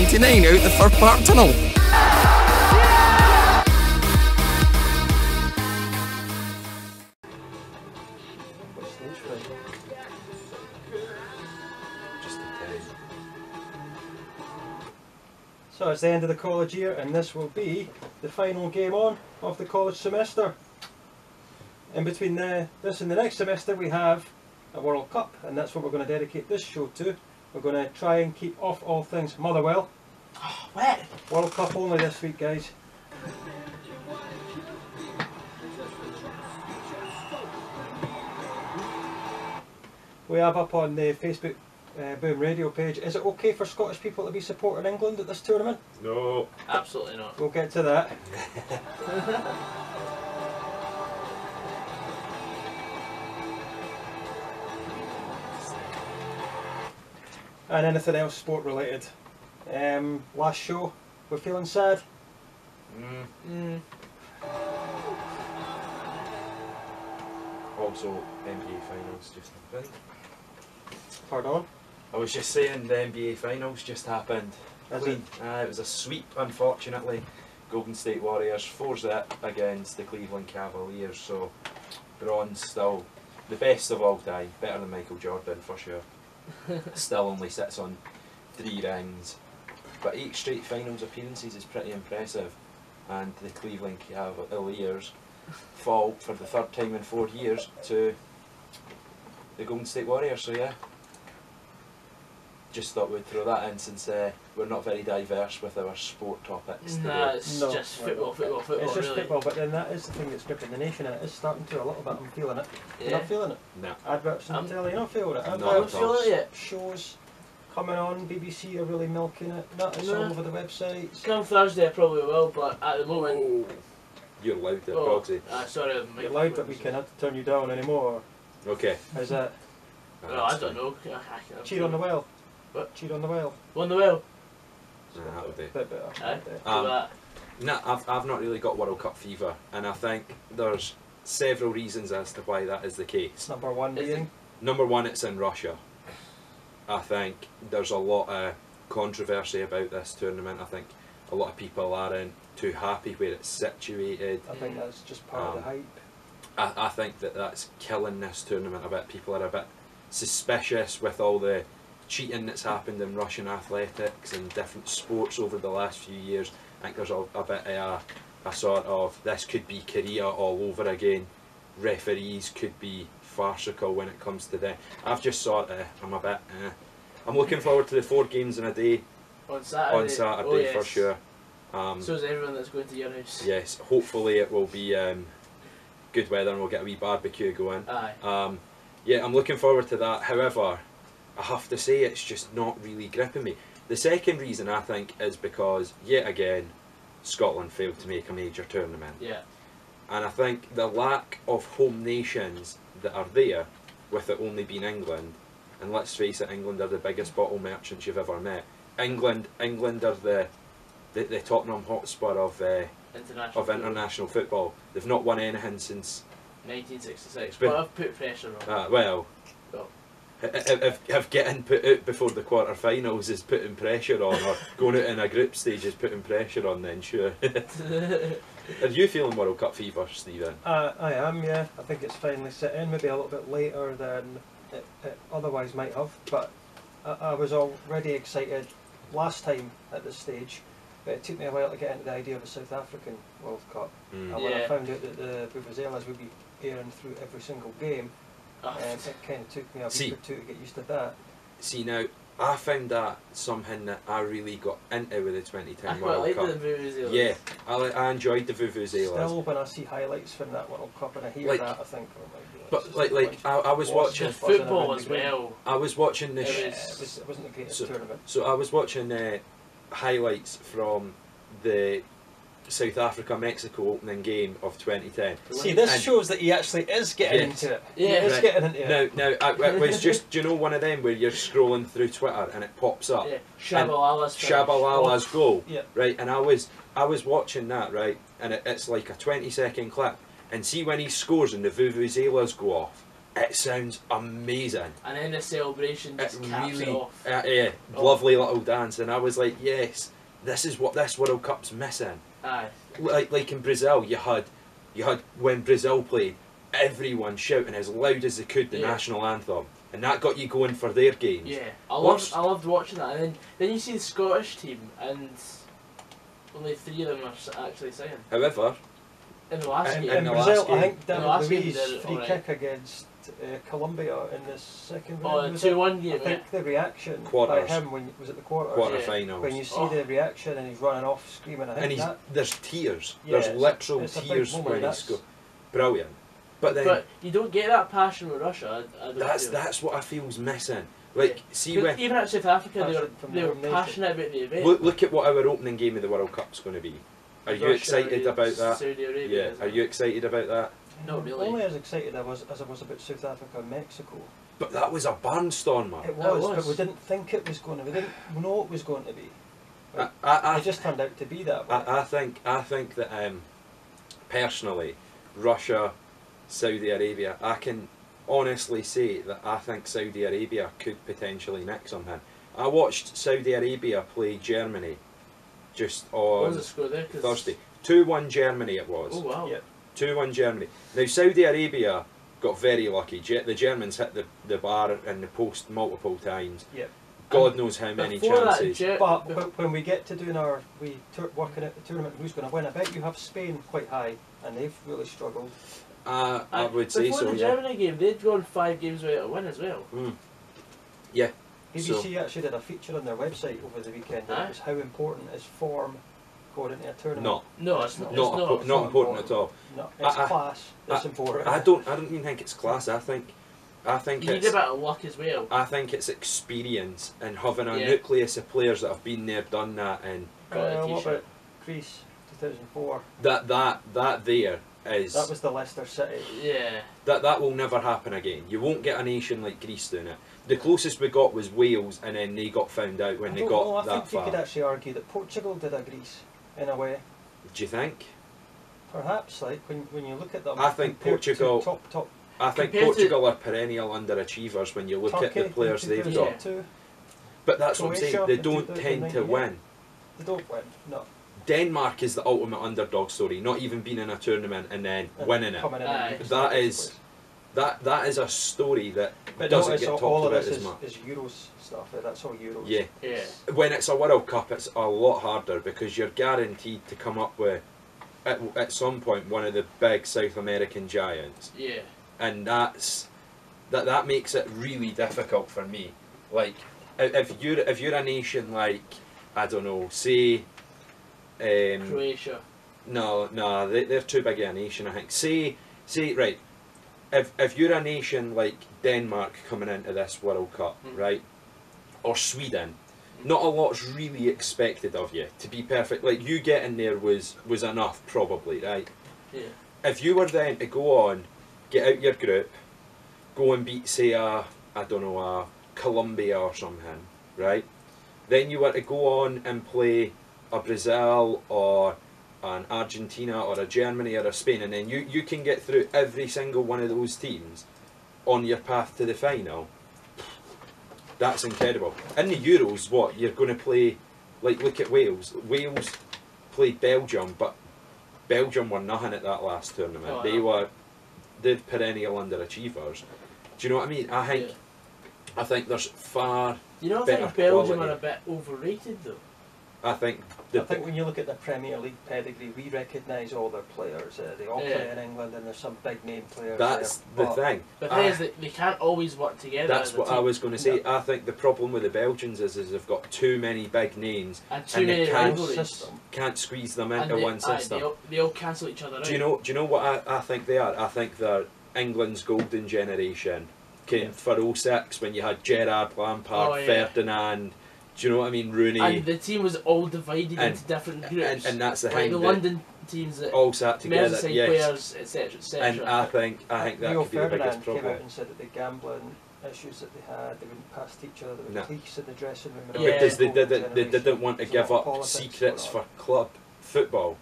£1.99 out the Fir Park Tunnel. So it's the end of the college year, and this will be the final game on of the college semester. In between this and the next semester we have a World Cup, and that's what we're going to dedicate this show to. We're going to try and keep off all things Motherwell. Oh, what? World Cup only this week, guys. We have up on the Facebook Boom Radio page. Is it okay for Scottish people to be supporting England at this tournament? No. Absolutely not. We'll get to that. And anything else sport related. Last show, we're feeling sad. Also, NBA finals just happened. Pardon? I was just saying the NBA finals just happened. Has Clean. It was a sweep, unfortunately. Golden State Warriors 4-0 against the Cleveland Cavaliers, so bronze still the best of all time, better than Michael Jordan for sure. Still only sits on 3 rings, but 8 straight finals appearances is pretty impressive, and the Cleveland Cavaliers fall for the 3rd time in 4 years to the Golden State Warriors, so yeah. Just thought we'd throw that in since we're not very diverse with our sport topics today. Nah, it's just football, It's just really. football, but then that is the thing that's gripping the nation, and it is starting to a little bit. I'm feeling it. You're not feeling it? No. Adverts on the telly, you're not feeling it? I'm not feeling it yet. Shows coming on, BBC are really milking it. It's all over the websites. Come Thursday I probably will, but at the moment... You're loud there, Oh, Bogsy. sorry. You're loud, but we cannot turn you down anymore. Okay. How's that? No, I don't know. Cheat on the well. What? Cheat on the well. Won the well. That'll do. Bit better. No, I've not really got World Cup fever, and I think there's several reasons as to why that is the case. Number one being? Number one, it's in Russia. I think there's a lot of controversy about this tournament. I think a lot of people aren't too happy where it's situated. I think that's just part of the hype. I think that's killing this tournament a bit. People are a bit suspicious with all the cheating that's happened in Russian athletics and different sports over the last few years. I think there's a bit of a sort of, this could be Korea all over again. Referees could be farcical when it comes to that. I've just sort of, I'm a bit, I'm looking forward to the 4 games in a day. On Saturday, for sure. So is everyone that's going to your house. Yes, hopefully it will be good weather and we'll get a wee barbecue going. Aye. Yeah, I'm looking forward to that. However, I have to say it's just not really gripping me. The second reason I think is because, yet again, Scotland failed to make a major tournament. Yeah. And I think the lack of home nations that are there, with it only being England, and let's face it, England are the biggest bottle merchants you've ever met. England are the Tottenham Hotspur of international football. They've not won anything since 1966, but I've put pressure on. Well, if getting put out before the quarter-finals is putting pressure on, or going out in a group stage is putting pressure on, then sure. Are you feeling World Cup fever, Stephen? I am, yeah. I think it's finally set in, maybe a little bit later than it otherwise might have, but I was already excited last time at this stage, but it took me a while to get into the idea of a South African World Cup. And when I found out that the Vuvuzelas would be airing through every single game, it kind of took me a week or two to get used to that. See, now, I found that something that I really got into with the 2010 I World quite Cup. liked the Vuvuzelas. Yeah, I enjoyed the Vuvuzelas. Still, when I see highlights from that World Cup and I hear that, I think, oh my God. But I was watching football as well. I was watching this. It wasn't the greatest tournament. So I was watching highlights from the South Africa-Mexico opening game of 2010. See, this shows that he actually is getting into it. Yeah, he is getting into it. Now, it was just, do you know one of them where you're scrolling through Twitter and it pops up? Yeah, Shabalala's goal. Yeah. Right, and I was watching that, right, and it's like a 20-second clip, and see when he scores and the Vuvuzelas go off, It sounds amazing. And then the celebration just caps it off. Yeah, lovely little dance, and I was like, yes, this is what this World Cup's missing. Aye. Like in Brazil, you had when Brazil played, everyone shouting as loud as they could the national anthem, and that got you going for their games. Yeah, I loved watching that, and then you see the Scottish team, and only 3 of them are actually singing. However, in the last game, in Brazil, I think David Luiz free right. kick against Colombia in the second round. 2-1 game. I think the reaction quarters. by him when was it the quarterfinals. When you see the reaction and he's running off screaming, I think there's tears. Yeah, there's literal tears when he's brilliant. But you don't get that passion with Russia. That's what I feel's missing. Like, see when even at South Africa, they were passionate about the event. Look at what our opening game of the World Cup's going to be. Are you excited about that? Saudi Arabia, yeah. Are you excited about that? Not really. Only as excited as I was about South Africa and Mexico. But that was a barnstormer. It was, but we didn't think it was going to. We didn't know it was going to be. It just turned out to be that way. I think that personally, Russia, Saudi Arabia, I can honestly say that I think Saudi Arabia could potentially nick something. I watched Saudi Arabia play Germany just on what was the score there? Thursday. 2-1 Germany it was. Oh wow. Yep. 2-1 Germany. Now Saudi Arabia got very lucky. The Germans hit the bar and the post multiple times. Yep. God knows how many chances. But when we get to doing working at the tournament, who's going to win? I bet you have Spain quite high, and they've really struggled. I would say so. Before the Germany game, they'd gone 5 games without a win as well. Yeah. BBC actually did a feature on their website over the weekend. It was how important is form going into a tournament. No, it's not. Not important at all. No, it's class. It's important. I don't even think it's class. I think you need a bit of luck as well. I think it's experience and having a nucleus of players that have been there, done that, and what about Greece 2004? That there is. That was the Leicester City. Yeah. That will never happen again. You won't get a nation like Greece doing it. The closest we got was Wales, and then they got found out when they got that far. I think you could actually argue that Portugal did a Greece in a way. Do you think? Perhaps, like when you look at them. I think Portugal. Top. I think Portugal are perennial underachievers when you look at the players they've got. But that's what I'm saying. They don't tend to win. They don't win. No. Denmark is the ultimate underdog story. Not even being in a tournament and then winning it. That is a story that doesn't get talked about as much. Is Euros stuff. That's all Euros. Yeah. When it's a World Cup, it's a lot harder because you're guaranteed to come up with at some point one of the big South American giants. Yeah. And that makes it really difficult for me. Like if you're a nation like, I don't know, say Croatia. No, they're too big a nation, I think. Say right, if you're a nation like Denmark coming into this World Cup, right, or Sweden, not a lot's really expected of you, to be perfect. Like, you getting there was enough, probably, right? Yeah. If you were then to go on, get out your group, go and beat, say, a Colombia or something, right? Then you were to go on and play a Brazil or an Argentina or a Germany or a Spain, and then you can get through every single one of those teams on your path to the final. That's incredible. In the Euros, what you're going to play, like, look at Wales. Wales played Belgium, but Belgium were nothing at that last tournament. They're perennial underachievers. Do you know what I mean? I think there's far. You don't think Belgium are a bit overrated though? I think when you look at the Premier League pedigree, we recognise all their players. They all play in England, and there's some big name players. That's the thing. The thing is that they can't always work together. That's what I was going to say. I think the problem with the Belgians is they've got too many big names, and they can't squeeze them into one system. They all cancel each other out. Do you know what I think they are? I think they're England's golden generation. For 06, when you had Gerrard, Lampard, Ferdinand. Do you know what I mean? Rooney. And the team was all divided into different groups. And that's the thing. The London teams that all sat together. Players, etc., etc. And I think that could be the biggest problem. Came out and said that the gambling issues that they had, they wouldn't pass each other. There were police in the dressing room. Because they didn't want to give up secrets for club football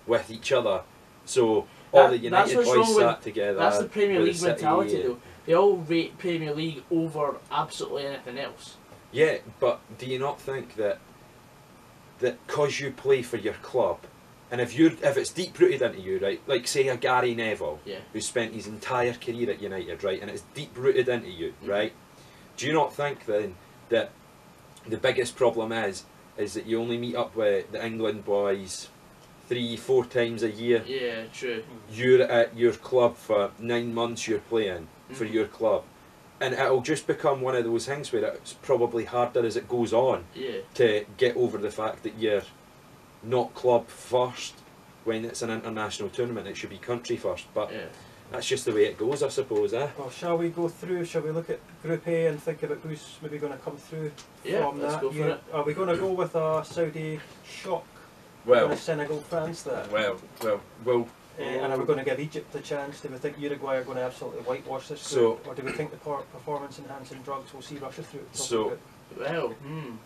with each other. So all the United what's boys wrong with- sat together. That's the Premier with League the City, mentality, though. They all rate Premier League over absolutely anything else. Yeah, but do you not think that because you play for your club, and if it's deep rooted into you, right? Like say a Gary Neville, Yeah. who spent his entire career at United, right, and it's deep rooted into you, right? Do you not think then that the biggest problem is that you only meet up with the England boys 3-4 times a year? Yeah, true. You're at your club for 9 months. You're playing for Mhm. your club, and it'll just become one of those things where it's probably harder as it goes on Yeah. to get over the fact that you're not club first when it's an international tournament. It should be country first, but Yeah. that's just the way it goes, I suppose, eh? Well, shall we go through? Shall we look at Group A and think about who's maybe going to come through Yeah, from let's that? go for it. Are we going to go with a Saudi shock? Well, Going to Senegal, France there? well. And are we going to give Egypt a chance? Do we think Uruguay are going to absolutely whitewash this So- group? Or do we think the performance-enhancing drugs will see Russia through? So- Well,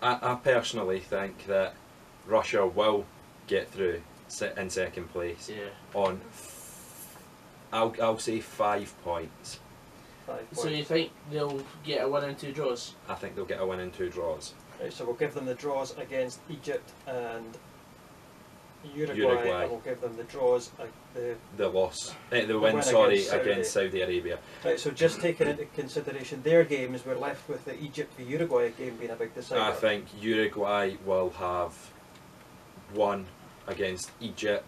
I personally think that Russia will get through in second place yeah. on, I'll say 5 points. 5 So points. you think they'll get a 1 and 2 draws? I think they'll get a win and 2 draws. Right, so we'll give them the draws against Egypt and Uruguay. Uruguay. And we'll give them the draws, The loss, the win win, sorry, against Saudi. against Saudi Arabia. Right, so just taking into consideration their games, we're left with the Egypt v Uruguay game being a big decider. I think Uruguay will have won against Egypt,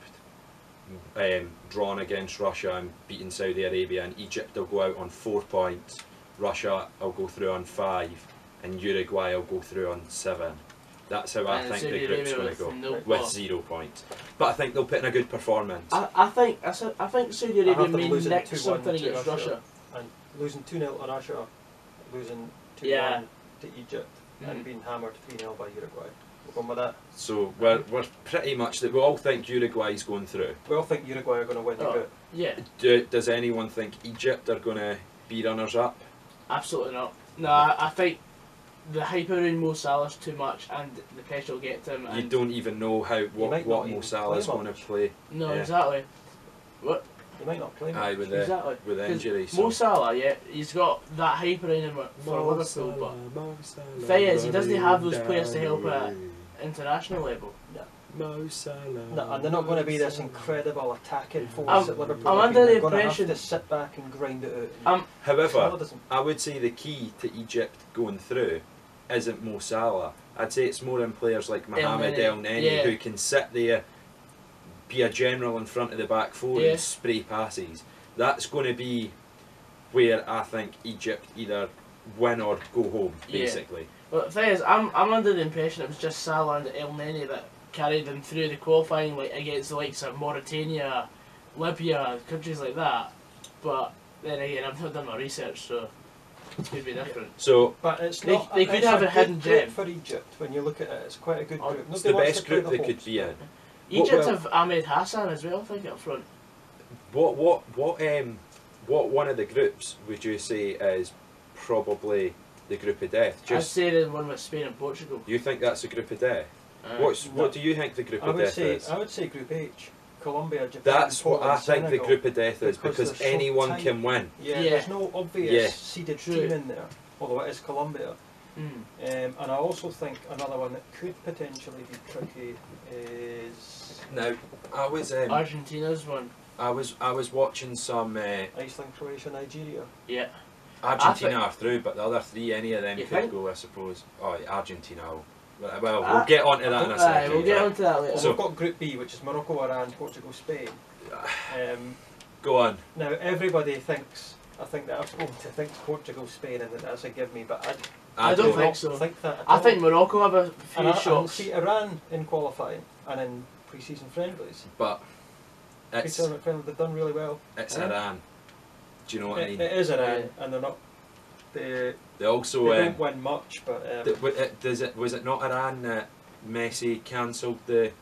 drawn against Russia and beaten Saudi Arabia, and Egypt will go out on 4 points, Russia will go through on 5, and Uruguay will go through on 7. That's how I And think Saudi the group's Arabia going to go, with no with points. 0 points. But I think they'll put in a good performance. I think Saudi Arabia have them may losing nick 2-1 something to against Russia. Russia. And losing 2-0 to Russia, losing 2-1 Yeah. to Egypt, and Mhm. being hammered 3-0 by Uruguay. We're going with that. So we're pretty much that we all think Uruguay's going through. We all think Uruguay are going to win the Oh. group. Yeah, Does anyone think Egypt are going to be runners up? absolutely not. No, I think the hype around Mo Salah's too much, and the pressure will get to him. You And don't even know what might not Mo even Salah's play going to much. play. no, Yeah. exactly. What? You might not play Aye, much. with the Exactly. with the 'Cause injury. Mo Salah, yeah, he's got that hype around him for Liverpool, but thing is, he doesn't have those players to help at international level. Mo Salah. No, and they're not going to be this incredible attacking force I'm- at Liverpool. I'm have under been. the They're going to impression- have to sit back and grind it out. However, Salah doesn't. I would say the key to Egypt going through isn't Mo Salah. I'd say it's more in players like Mohamed Neni, El Neni, yeah. who can sit there, be a general in front of the back four Yeah. and spray passes. That's going to be where I think Egypt either win or go home, Yeah. basically. But the thing is, I'm under the impression it was just Salah and El Neni that carried them through the qualifying, like against the likes of Mauritania, Libya, countries like that. But then again, I've not done my research, so it could be different. So But it's They- not. they could it's have a good hidden group gem. for Egypt. When you look at it, it's quite a good Oh, group. it's Nobody the wants best to play group the they could Hawks, be but- in. Egypt well- have Ahmed Hassan as well, I think, up front. What one of the groups would you say is probably the group of death? I'd Just say the one with Spain and Portugal. you think that's the group of death? No. What do you think the group I of would death say. is? I would say Group H. Colombia, Japan, That's what I Poland, think the Senegal. group of death is, Because because they're so anyone tight. can win. Yeah, Yeah. there's no obvious Yeah. seeded True. team in there, although it is Colombia. Mm. And I also think another one that could potentially be tricky is Now, I was Argentina's one. I was watching some Iceland, Croatia, Nigeria. Yeah. Argentina are through, but the other three, any of them You could think? go, I suppose. Oh, Argentina. Well, we'll Ah, get onto that in a Aye, second. we'll get right? onto that later. Well, So- we've got Group B, which is Morocco, Iran, Portugal, Spain. Go on. Now everybody thinks. I think that I've spoken to thinks Portugal, Spain, and that's a give me, but I don't do think not so. think that. At I all. think Morocco have a few and shots. see Iran in qualifying and in pre-season friendlies. But it's Pre-tournament friendlies, they've done really well. Iran. Do you know what I mean? It is Iran, and they're not. They Also, don't win much, but was it not Iran that Messi cancelled the?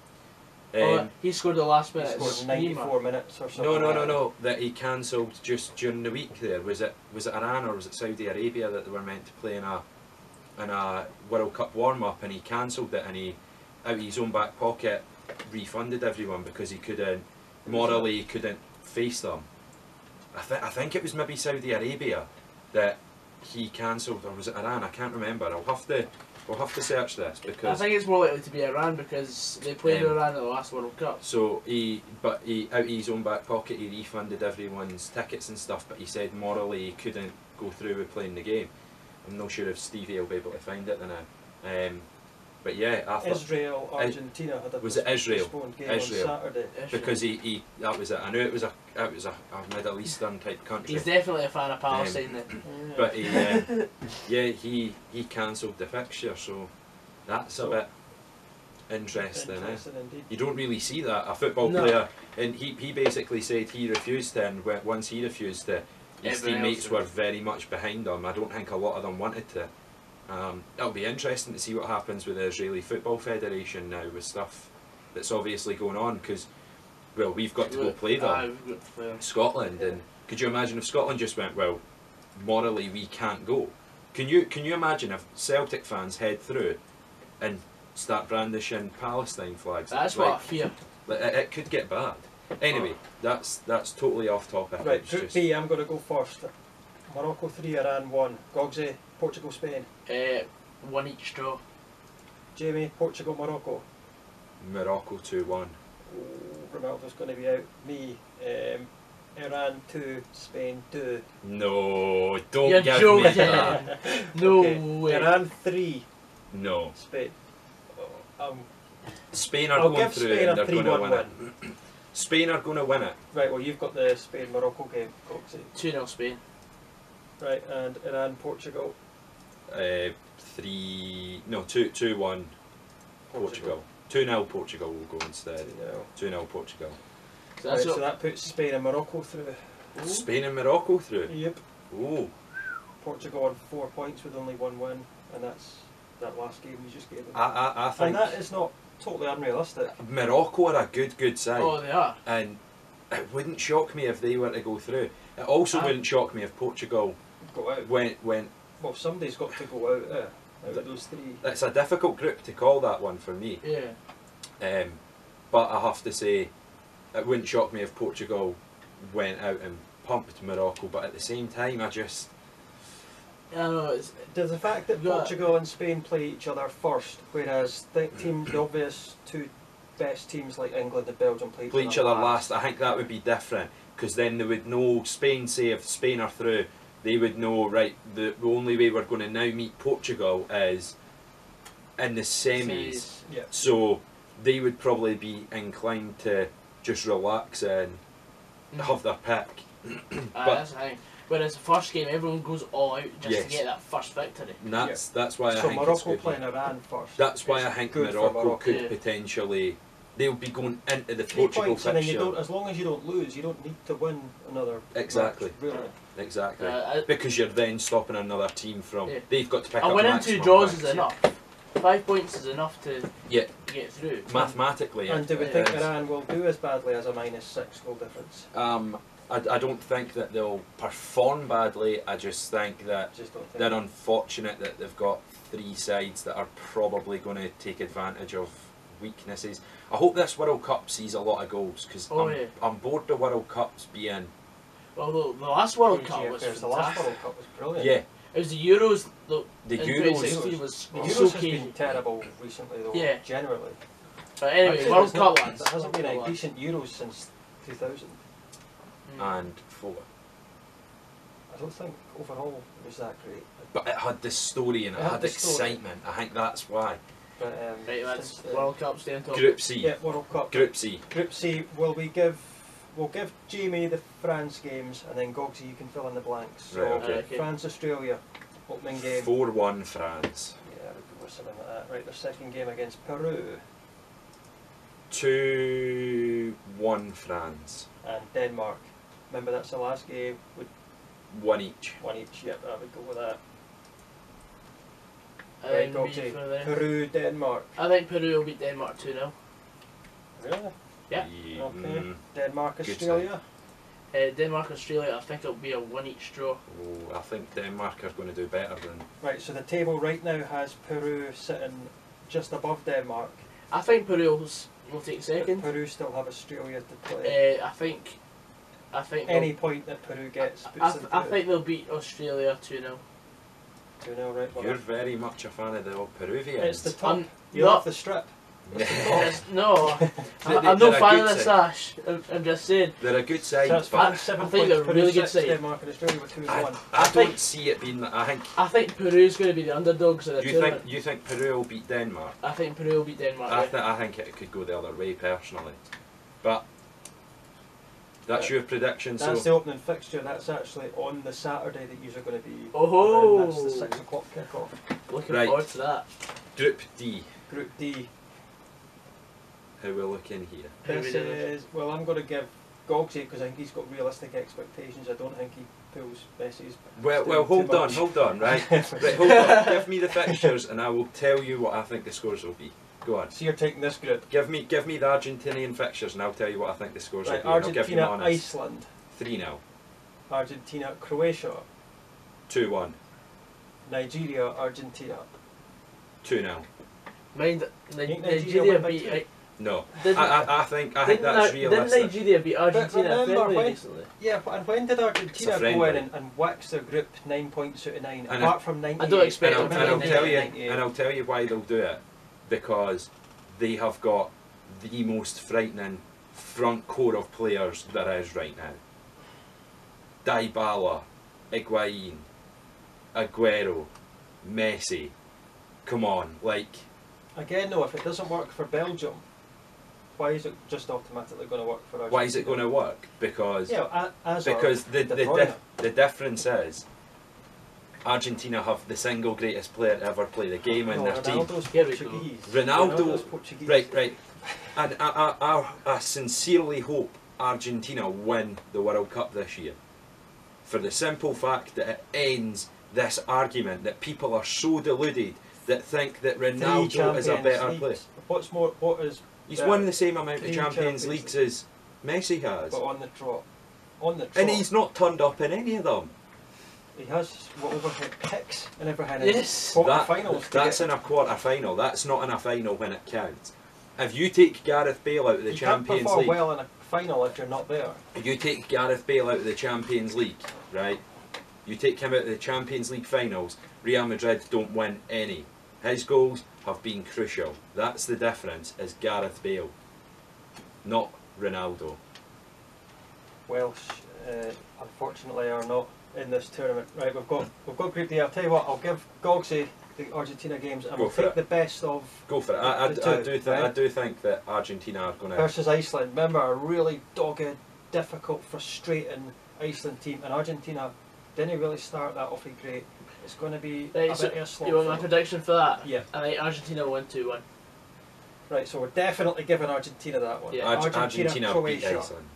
He scored the last he minute. scored 94 minutes or something. No. That he cancelled just during the week. There was it Iran or was it Saudi Arabia that they were meant to play in a World Cup warm up, and he cancelled it, and he out of his own back pocket refunded everyone because he couldn't morally he couldn't faced them. I think it was maybe Saudi Arabia that he cancelled, or was it Iran? I can't remember. We'll have to search this I because. think it's more likely to be Iran because they played Iran at the last World Cup. So he out of his own back pocket, he refunded everyone's tickets and stuff, but he said morally he couldn't go through with playing the game. I'm not sure if Stevie will be able to find it now. But yeah, I thought Israel, Argentina had a was it Israel? postponed game Israel. on Saturday. Because he that was it. I knew it was a Middle Eastern type country. He's definitely a fan of Palestine then. But he cancelled the fixture, so that's a bit interesting. Indeed. You don't really see that a football player, and he basically said he refused to, and once he refused to, his teammates were very much behind him. I don't think a lot of them wanted to. It'll be interesting to see what happens with the Israeli Football Federation now with stuff that's obviously going on, because well, we've got to go play them, Scotland, and could you imagine if Scotland just went, well, morally we can't go? Can you imagine if Celtic fans head through and start brandishing Palestine flags? That's what I fear. It could get bad. Anyway, that's totally off topic. Right, Group B, I'm going to go first. Morocco 3, Iran 1. Goggsy, Portugal, Spain. 1 each draw. Jamie, Portugal, Morocco. Morocco 2-1. Ronaldo's going to be out. Me, Iran 2, Spain 2. No, don't You're give joking. me that. No Okay, way. Iran 3, No. Spain. Spain are I'll going give through Spain and a they're going to 3-1 win win. it. Spain are going to win it. Right, well you've got the Spain-Morocco game, Goggsy. 2-0 Spain. Right, and Iran, Portugal. 2-1 Portugal. 2-0 Portugal will go instead. 2-0 Portugal. So Right, that's so that puts Spain and Morocco through. Ooh. Spain and Morocco through? Yep. Oh. Portugal on 4 points with only 1 win, and that's that last game you just gave them. I think and that is not totally unrealistic. Morocco are a good side. Oh, they are. And it wouldn't shock me if they were to go through. It also wouldn't shock me if Portugal Go out. went. Well, somebody's got to go out out of those 3. It's a difficult group to call that one for me. Yeah. But I have to say, it wouldn't shock me if Portugal went out and pumped Morocco. But at the same time, I Does the fact that Portugal and Spain play each other first, whereas the obvious 2 best teams like England and Belgium play each other last, I think that would be different, because then they would know Spain. Say if Spain are through, they would know, right, the only way we're going to now meet Portugal is in the semis. Yeah. So they would probably be inclined to just relax and have their pick. That's the thing. Whereas the first game, everyone goes all out just to get that first victory. And that's why I so think Morocco it's good. playing Iran first. That's why I think Morocco could potentially. They'll be going into the 3 Portugal points, and then you fixture. don't, as long as you don't lose, you don't need to win another Exactly. match, really. Exactly. Because you're then stopping another team from. Yeah. They've got to pick A up win and maximum 2 draws points. is enough. 5 points is enough to get through. Mathematically. And do we think Iran will do as badly as a -6 goal difference? I don't think that they'll perform badly. I just think that they're unfortunate that they've got 3 sides that are probably going to take advantage of weaknesses. I hope this World Cup sees a lot of goals, because I'm bored of World Cups being. Well, the last World Cup was fantastic. The last World Cup was brilliant. Yeah. It was the Euros. The in Euros 2016 was the Euros so has key. been terrible recently, though. Yeah. Generally. But anyway, World Cup lads. There hasn't been a decent Euros since 2000. And 4. I don't think overall it was that great. But it had the story and it had excitement. I think that's why. But, right, that's World Cup staying top. Group C. Yeah, World Cup. Group C. Group C. We'll give Jamie the France games, and then Goggsy you can fill in the blanks. So Right, okay. France, Australia, opening game. 4-1 France. Yeah, we go with something like that. Right, their second game against Peru. 2-1 France. And Denmark. Remember that's the last game. 1 each. 1 each. Yep, I would go with that. And Right, me Goggsy. for them. Peru, Denmark. I think Peru will beat Denmark 2-0. Really? Yeah. Okay. Denmark, Good Australia. Denmark, Australia, I think it'll be a 1 each draw. Oh, I think Denmark are going to do better than. Right, so the table right now has Peru sitting just above Denmark. I think Peru will take second. But Peru still have Australia to play. I think I think any point that Peru gets puts them I through. think they'll beat Australia 2-0. 2-0, right? Well, You're very much a fan of the old Peruvians. it's the top. You not- off the strip. No, I'm They're no a fan good of the side. Sash. I'm just saying. They're a good side, So it's but 7 I think points. they're a Peru really good 6, side. Denmark and Australia with 2 and 1. I think- don't see it being. I I think Peru's going to be the underdogs in the tournament. you think Peru will beat Denmark? I think Peru will beat Denmark. I think it could go the other way personally, but that's your prediction. That's So the opening fixture. That's actually on the Saturday that you're going to be. Oh-ho! And that's the 6 o'clock kickoff. Looking Right. forward to that. Group D, Group D. how we look in here? This Who we do? is, well, I'm going to give Goggsy because I think he's got realistic expectations. I don't think he pulls Messi's. Well, too hold on, right? Right, hold on. Give me the fixtures, and I will tell you what I think the scores will be. Go on. So you're taking this group. Give me the Argentinian fixtures, and I'll tell you what I think the scores Right, will be. And I'll give you Argentina, my honest. Iceland. 3-0, Argentina, Croatia. 2-1, Nigeria, Argentina. 2-0. Mind Nigeria Nigeria went by beat. 2. No, Didn't- I think that's Didn't realistic. Nigeria beat Argentina remember friendly when- recently? Yeah, but and when did Argentina go friendly. in and wax their group 9 points out of 9? And Apart from 98. I don't expect And them I'll to tell you, 98. and I'll tell you why they'll do it, because they have got the most frightening front core of players there is right now. Dybala, Higuain, Aguero, Messi. Come on, like, Again, though, if it doesn't work for Belgium, why is it just automatically going to work for Argentina? why is it going to work? Because Yeah, as because De Bruyne. the difference is Argentina have the single greatest player to ever play the game in No, their team. Ronaldo's Here we go. Portuguese. Ronaldo- Ronaldo's Portuguese. Right. And I sincerely hope Argentina win the World Cup this year. For the simple fact that it ends this argument that people are so deluded that think that 3 Ronaldo is a Champions better Leagues. player. What's more? What is? He's better? won the same amount of 3 Champions Champions Leagues as Messi has. But on the trot. On the trot. And he's not turned up in any of them. He has overhead kicks and everything. Yes. Quarter-finals. That's in a quarter final. That's not in a final when it counts. If you take Gareth Bale out of the you Champions can't perform League, well in a final if you're not there. you take Gareth Bale out of the Champions League, right? You take him out of the Champions League finals, Real Madrid don't win any. His goals have been crucial. That's the difference, is Gareth Bale, not Ronaldo. Welsh, unfortunately, are not in this tournament. Right, we've got Group D. I'll tell you what. I'll give Goggsy the Argentina games, and Go we'll for take it. the best of Go for it. I The two, do think that Argentina are going to... versus Iceland. Remember, a really dogged, difficult, frustrating Iceland team, and Argentina didn't really start that off great. It's going to be Right, a so bit of a slog. you want my for them. prediction for that? Yeah. I think Argentina will win 2-1. Right, so we're definitely giving Argentina that one. Yeah. Argentina beat Croatia. Iceland.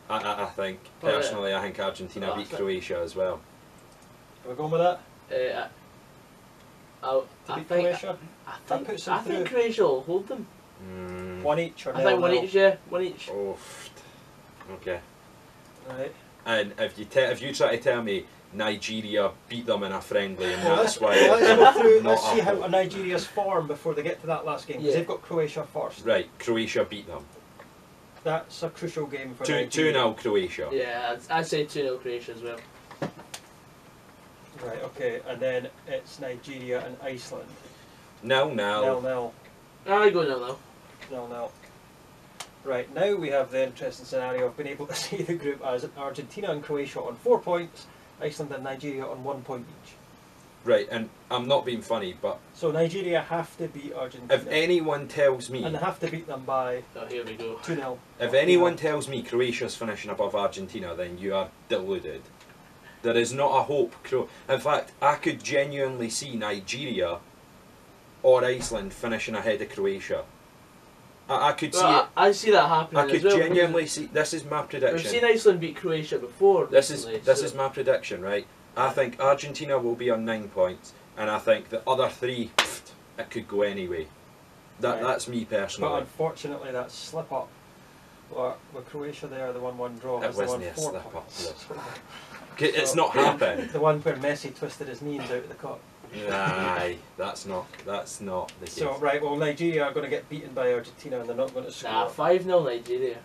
I think, Oh, yeah. personally, I think Argentina Oh, beat that's it. Croatia as well. Are we going with that? I To beat think Croatia? That puts them I think through. Croatia will hold them. Mm, One each or I think one 0-0? each, yeah, one each. oh, okay. Right. And if you try to tell me Nigeria beat them in a friendly, and Well, that's let's why go through. not Let's see a how hope. Nigeria's form before they get to that last game, because Yeah. they've got Croatia first. Right, Croatia beat them. That's a crucial game for 2-0 Nigeria. Croatia. Yeah, I'd say 2-0 Croatia as well. Right. Okay, and then it's Nigeria and Iceland. 0-0. 0-0. I go 0-0. 0-0. Right, now we have the interesting scenario of being able to see the group as Argentina and Croatia on 4 points, Iceland and Nigeria on 1 point each. Right, and I'm not being funny, but So Nigeria have to beat Argentina. if anyone tells me, and they have to beat them by Oh, here we go. 2-0. if anyone tells me Croatia's finishing above Argentina, then you are deluded. There is not a hope. In fact, I could genuinely see Nigeria or Iceland finishing ahead of Croatia. I could see Well, it. I see that happening I could as well. genuinely see. This is my We've prediction. seen Iceland beat Croatia before. This is recently, this so- is my prediction, right? I think Argentina will be on 9 points, and I think the other 3, it could go anyway. Right. That's me But personally. unfortunately, that slip up. Well, with Croatia there, the 1-1 draw It was the wasn't one a 4 slip up, points. It's not happened. The one where Messi twisted his knees out of the cup. Aye, that's not the case. So right, well Nigeria are going to get beaten by Argentina and they're not going to score. Nah, 5-0 Nigeria.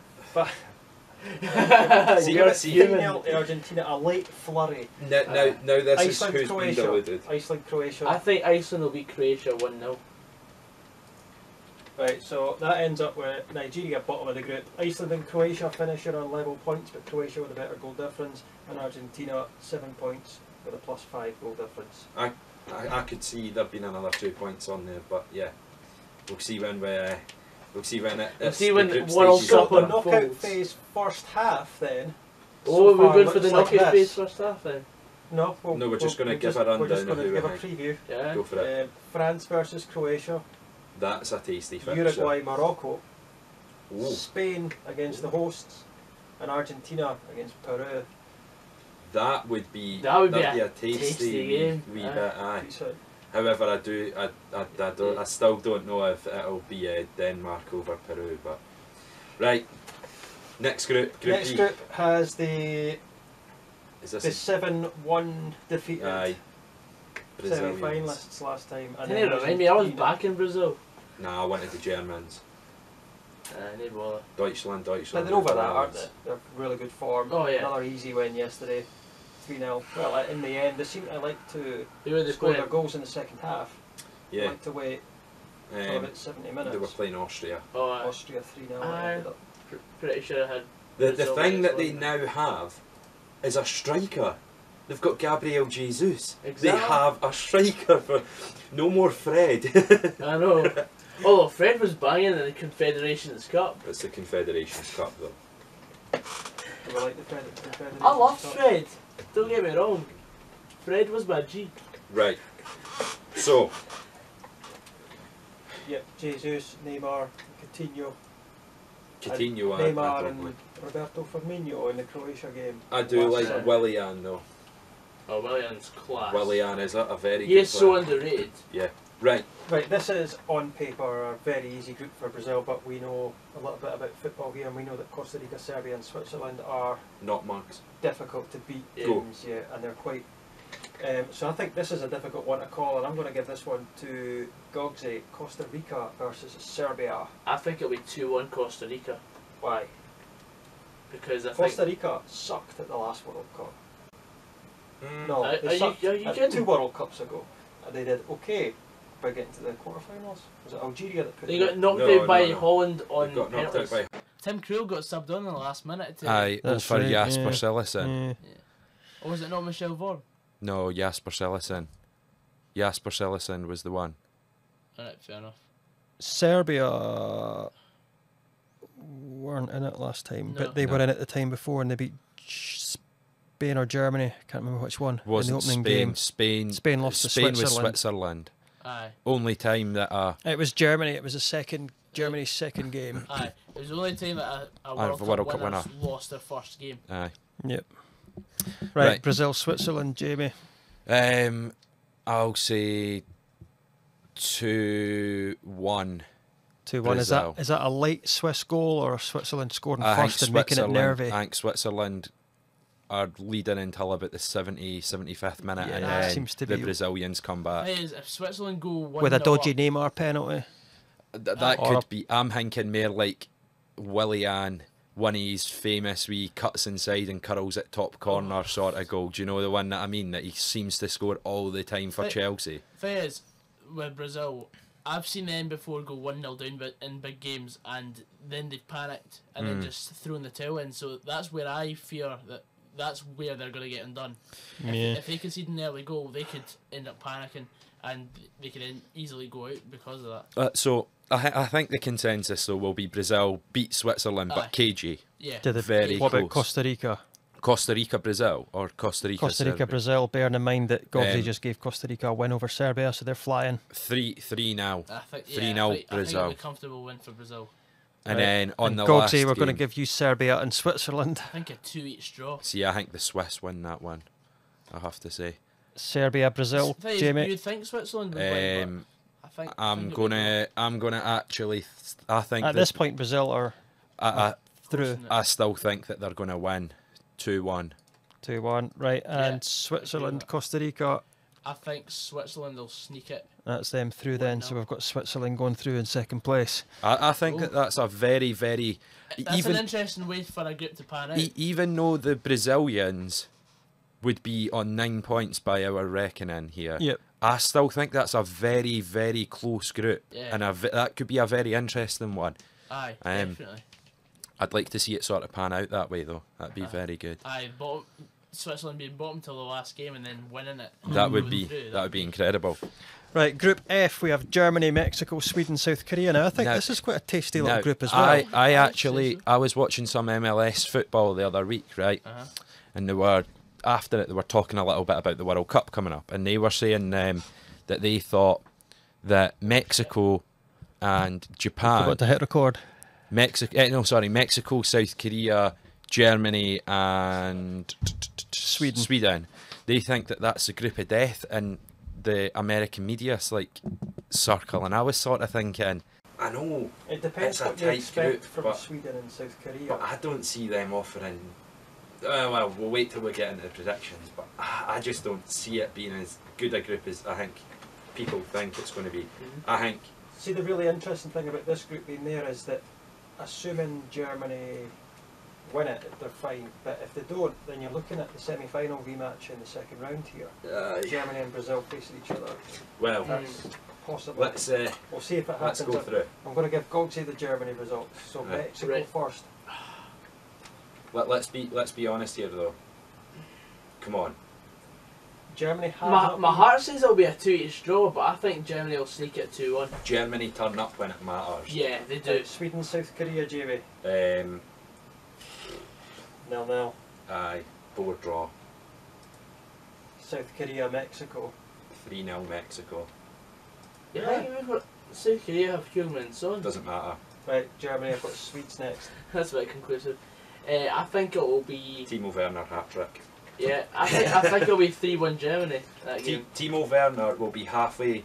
See, You're see, 3-0 to Argentina, a late flurry. Now this Iceland, is who's been Croatia. deluded. Iceland, Croatia. I think Iceland will beat Croatia 1-0. Right, so that ends up with Nigeria bottom of the group. Iceland and Croatia finishing on level points, but Croatia with a better goal difference, and Argentina 7 points with a +5 goal difference. I could see there being another 2 points on there, but yeah, we'll see when we'll see when when World So Cup the knockout unfolds. phase first half then. Oh, so we're far going for the looks like knockout this. phase first half then. No, we're just going to give a We're just rundown going of to who give a I think. preview. Yeah. Go for it. France versus Croatia, That's a tasty fixture. Uruguay, Morocco, Ooh. Spain against the hosts, and Argentina against Peru. That would be That'd be a a tasty tasty game. wee Aye. bit. Aye. So, However, I still don't know if it'll be Denmark over Peru, but right. Next group, next B. group has the Is this 7-1 defeated aye? Brazilians. semi-finalists last time. Can you remind me? I was Argentina. back in Brazil. Nah, I wanted the Germans. No bother. Deutschland. But they're over that, aren't they? They're really good form. Oh, yeah. Another easy win yesterday, 3-0. Well, in the end, they seem to like to Who were they score their playing? goals in the second half. They Yeah. like to wait for about 70 minutes. They were playing Austria. Oh, aye. Austria 3-0. Aye. ended up. Pretty sure I had. The Brazil thing that against they London. now have is a striker. They've got Gabriel Jesus. Exactly. They have a striker for no more Fred. I know. Oh, Fred was banging in the Confederations Cup. It's the Confederations Cup though. They were like the Confederations I love Cup. Fred. Don't get me wrong. Fred was my G. Right. So Yep, Jesus, Neymar, Coutinho. Coutinho, Neymar I and Roberto Firmino in the Croatia game. I do last like season. Willian though. Oh, Willian's class. Willian is a very He good is so player. underrated. Right. Right, this is on paper a very easy group for Brazil, but we know a little bit about football here, and we know that Costa Rica, Serbia, and Switzerland are Not Marks. difficult to beat Go. teams, yeah, and they're quite. So I think this is a difficult one to call, and I'm going to give this one to Goggsy. Costa Rica versus Serbia. I think it'll be 2-1 Costa Rica. Why? Because I Costa think. Rica sucked at the last World Cup. Mm. No, Are they you- sucked are you at kidding? 2 World Cups ago. And they did okay by getting to the quarterfinals. Was it Algeria that put They them got knocked No, out by no. Holland They on got knocked out penalties. by. Tim Krul got subbed on in the last minute. To, Aye, That's for right, Jasper yeah. Cillessen. Or was it not Michel Vorm? No, Jasper Cillessen. Jasper Cillessen was the one. Alright, fair enough. Serbia weren't in it last time, No. but they No. were in it the time before, and they beat Spain or Germany. Can't remember which one. Wasn't in the opening Spain? game. Spain lost to Spain was Switzerland. Switzerland. Aye. Only time that It was Germany. It was the second Germany's second game. Aye. It was the only time that a Aye, World, Cup winner. winners lost their first game. aye. Yep. Right, Right. Brazil, Switzerland, Jamie. I'll say 2-1. 2-1. Brazil. Is that a late Swiss goal or Switzerland scoring I think first and making it Switzerland. nervy? I think Switzerland are leading until about the 70, 75th minute, Yeah, and it then seems to the be- Brazilians come back. Thing is, if Switzerland go 1 With a dodgy Neymar penalty. That Or could be. I'm thinking more like Willian, one of his famous wee cuts inside and curls at top corner sort of goal. Do you know the one that I mean? That he seems to score all the time for Thi- Chelsea. Thing is, with Brazil, I've seen them before go 1-0 down in big games, and then they've panicked and then just thrown the towel in. So that's where I fear that's where they're going to get undone. Yeah. If they concede an early goal, they could end up panicking, and they could then easily go out because of that. So I think the consensus though will be Brazil beat Switzerland, Aye. but KG. Yeah. Did they, Very what about close. Costa Rica? Costa Rica, Brazil, or Costa Rica, Costa Rica, Serbia? Brazil, bearing in mind that Goggsy Um, just gave Costa Rica a win over Serbia, so they're flying. 3 now, I think 3-0 I think it'll be Brazil. a comfortable win for Brazil. and Right. then on And the Goggsy, last we're going to game- give you Serbia and Switzerland. I think a 2-each draw. See, I think the Swiss win that one. I have to say. Serbia, Brazil, Thing is, Jamie. you'd think Switzerland would win, Um, but I think I'm it'll be gonna actually. I think At that this point, Brazil are I through isn't it? I still think that they're gonna win 2-1. 2-1. Right, and Yeah, Switzerland, that. Costa Rica. I think Switzerland will sneak it. That's them through then. So no. we've got Switzerland going through in second place. I think Cool. that's a very, very That's even an interesting way for a group to pan out. even though the Brazilians would be on 9 points by our reckoning here. Yep. I still think that's a very, very close group, Yeah. and that could be a very interesting one. Aye, Um, definitely. I'd like to see it sort of pan out that way, though. That'd be very good. Aye, Switzerland being bottom till the last game and then winning it. That would Going be through, that would be incredible. Right, Group F, we have Germany, Mexico, Sweden, South Korea. Now, I think Now- this is quite a tasty little Now, group as well. I I'd actually say so. I was watching some MLS football the other week, right? Uh-huh. And they were after it. They were talking a little bit about the World Cup coming up, and they were saying that they thought that Mexico and Japan, Forgot to hit record. Mexico, South Korea, Germany, and Sweden. They think that that's the group of death, and the American media's like circling. I was sort of thinking, I know It depends It's a what you tight expect group, from but- Sweden and South Korea. but I don't see them offering. Well, we'll wait till we get into the predictions, but I just don't see it being as good a group as I think people think it's going to be. I think See, the really interesting thing about this group being there is that, assuming Germany win it, they're fine. But if they don't, then you're looking at the semi-final rematch in the second round here. Germany and Brazil facing each other. well, That's possible. let's We'll see if it happens. go through. I'm going to give Goggsy the Germany results. So Right. Mexico Right. first. Let's be honest here though. Come on, Germany has My not my been- heart says it'll be a 2-each draw, but I think Germany will sneak it 2-1. Germany turn up when it matters. Yeah, they do. Sweden, South Korea, JB. 0-0. Aye, board draw. South Korea, Mexico. 3-0 Mexico. Yeah, I think we've got South Korea have Heung-min Son. Doesn't matter. Right, Germany, I've got Swedes next. That's a bit conclusive. I think it will be. Timo Werner hat trick. Yeah, I think it'll be 3-1 Germany that game. Timo Werner will be halfway.